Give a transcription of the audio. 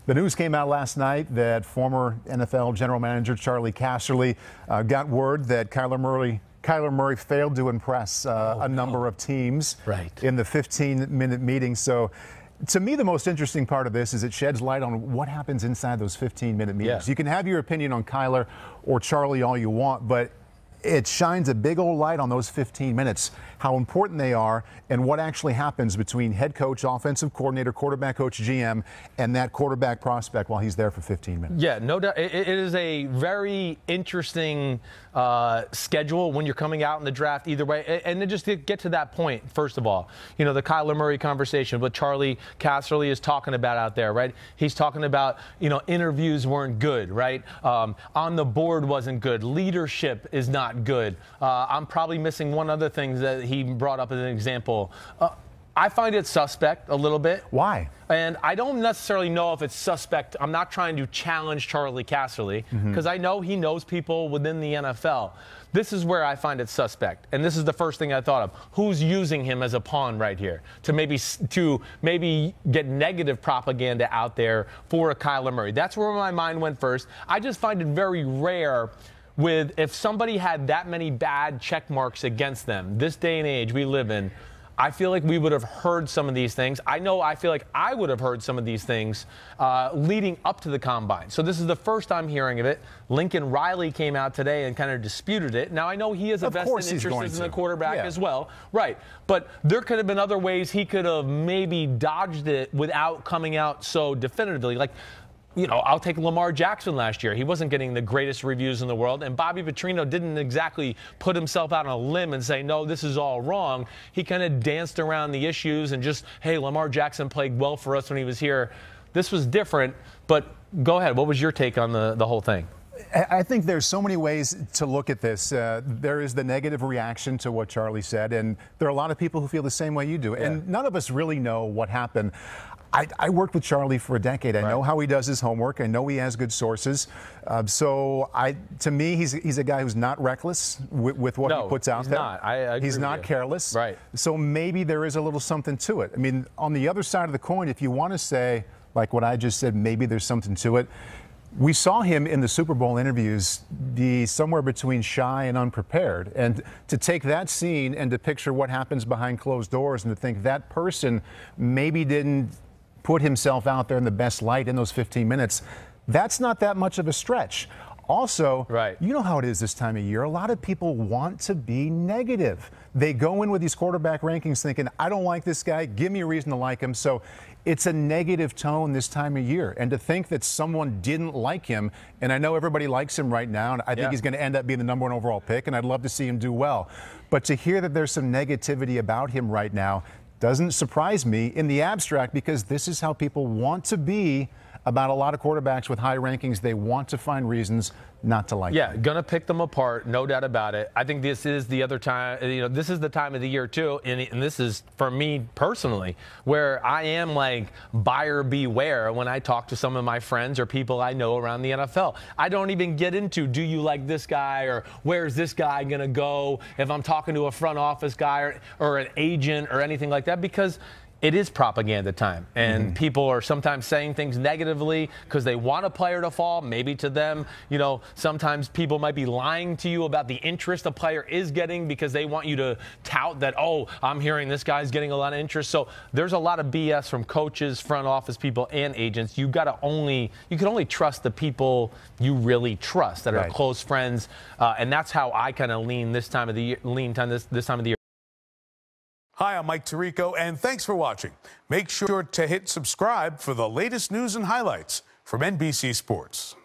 The news came out last night that former NFL general manager Charlie Casserly got word that Kyler Murray failed to impress a number of teams in the 15-minute meeting. So to me, the most interesting part of this is it sheds light on what happens inside those 15-minute meetings. You can have your opinion on Kyler or Charlie all you want, but it shines a big old light on those 15 minutes, how important they are, and what actually happens between head coach, offensive coordinator, quarterback coach, GM, and that quarterback prospect while he's there for 15 minutes. Yeah, no doubt. It is a very interesting schedule when you're coming out in the draft either way. And then just to get to that point, first of all, you know, the Kyler Murray conversation, what Charlie Casserly is talking about out there, right? He's talking about, you know, interviews weren't good, right? On the board wasn't good. Leadership is not good. I'm probably missing one other thing that he brought up as an example. I find it suspect a little bit. Why? And I don't necessarily know if it's suspect. I'm not trying to challenge Charlie Casserly because I know he knows people within the NFL. This is where I find it suspect. And this is the first thing I thought of. Who's using him as a pawn right here to maybe get negative propaganda out there for a Kyler Murray? That's where my mind went first. I just find it very rare if somebody had that many bad check marks against them, this day and age we live in, I feel like we would have heard some of these things. I feel like I would have heard some of these things leading up to the combine. So this is the first I'm hearing of it. Lincoln Riley came out today and kind of disputed it. Now, I know he has a vested interest in the quarterback as well. Right. But there could have been other ways he could have maybe dodged it without coming out so definitively. Like, you know, I'll take Lamar Jackson last year. He wasn't getting the greatest reviews in the world, and Bobby Petrino didn't exactly put himself out on a limb and say, no, this is all wrong. He kind of danced around the issues and just, hey, Lamar Jackson played well for us when he was here. This was different, but go ahead. What was your take on the whole thing? I think there's so many ways to look at this. There is the negative reaction to what Charlie said, and there are a lot of people who feel the same way you do. And none of us really know what happened. I worked with Charlie for a decade. I know how he does his homework. I know he has good sources. To me, he's a guy who's not reckless with what he puts out there. I agree he's not with you. Careless. Right. So maybe there is a little something to it. I mean, on the other side of the coin, if you want to say, like what I just said, maybe there's something to it. We saw him in the Super Bowl interviews be somewhere between shy and unprepared. And to take that scene and to picture what happens behind closed doors and to think that person maybe didn't put himself out there in the best light in those 15 minutes, that's not that much of a stretch. Also, you know how it is this time of year. A lot of people want to be negative. They go in with these quarterback rankings thinking, I don't like this guy. Give me a reason to like him. So it's a negative tone this time of year. And to think that someone didn't like him, and I know everybody likes him right now, and I think he's going to end up being the #1 overall pick, and I'd love to see him do well. But to hear that there's some negativity about him right now doesn't surprise me in the abstract, because this is how people want to be about a lot of quarterbacks with high rankings. They want to find reasons not to like them. Gonna pick them apart, no doubt about it. I think this is the other time, you know, this is the time of the year too, and this is for me personally, where I am like buyer beware when I talk to some of my friends or people I know around the NFL. I don't even get into, do you like this guy, or where's this guy gonna go, if I'm talking to a front office guy or an agent or anything like that, because it is propaganda time, and people are sometimes saying things negatively because they want a player to fall. Maybe to them, you know, sometimes people might be lying to you about the interest a player is getting because they want you to tout that, oh, I'm hearing this guy's getting a lot of interest. So there's a lot of BS from coaches, front office people, and agents. You can only trust the people you really trust, that are close friends, and that's how I kind of lean this time of the year. This time of the year. Hi, I'm Mike Tirico, and thanks for watching. Make sure to hit subscribe for the latest news and highlights from NBC Sports.